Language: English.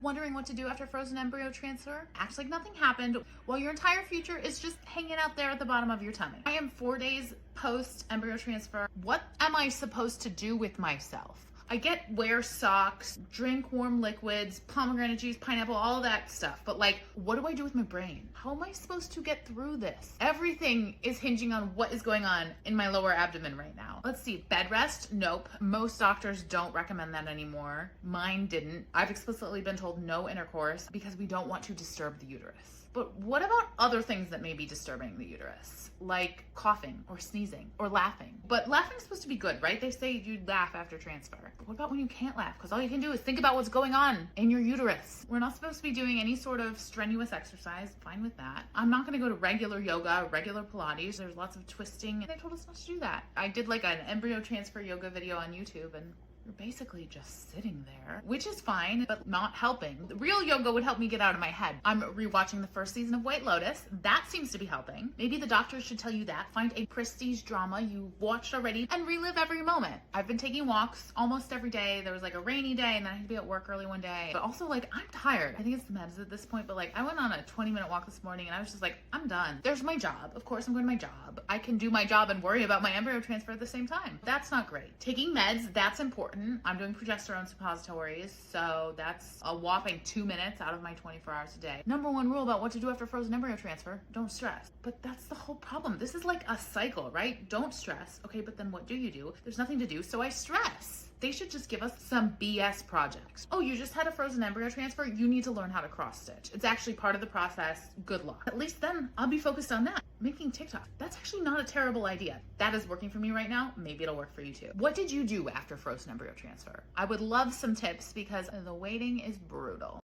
Wondering what to do after frozen embryo transfer? Acts like nothing happened while your entire future is just hanging out there at the bottom of your tummy. I am 4 days post embryo transfer. What am I supposed to do with myself? I get wear socks, drink warm liquids, pomegranate juice, pineapple, all that stuff. But like, what do I do with my brain? How am I supposed to get through this? Everything is hinging on what is going on in my lower abdomen right now. Let's see, bed rest? Nope. Most doctors don't recommend that anymore. Mine didn't. I've explicitly been told no intercourse because we don't want to disturb the uterus. But what about other things that may be disturbing the uterus? Like coughing or sneezing or laughing. But laughing's supposed to be good, right? They say you laugh after transfer. But what about when you can't laugh? Because all you can do is think about what's going on in your uterus. We're not supposed to be doing any sort of strenuous exercise. Fine with that. I'm not going to go to regular yoga, regular Pilates. There's lots of twisting. They told us not to do that. I did like an embryo transfer yoga video on YouTube, and you're basically just sitting there, which is fine, but not helping. The real yoga would help me get out of my head. I'm rewatching the first season of White Lotus. That seems to be helping. Maybe the doctors should tell you that. Find a prestige drama you watched already and relive every moment. I've been taking walks almost every day. There was like a rainy day and then I had to be at work early one day. But also like, I'm tired. I think it's the meds at this point, but like I went on a 20-minute walk this morning and I was just like, I'm done. There's my job. Of course I'm going to my job. I can do my job and worry about my embryo transfer at the same time. That's not great. Taking meds, that's important. I'm doing progesterone suppositories, so that's a whopping 2 minutes out of my 24 hours a day. Number one rule about what to do after frozen embryo transfer, don't stress. But that's the whole problem. This is like a cycle, right? Don't stress. Okay, but then what do? There's nothing to do, so I stress. They should just give us some BS projects. Oh, you just had a frozen embryo transfer? You need to learn how to cross stitch. It's actually part of the process. Good luck. At least then I'll be focused on that. Making TikTok. That's actually not a terrible idea. That is working for me right now. Maybe it'll work for you too. What did you do after frozen embryo transfer? I would love some tips because the waiting is brutal.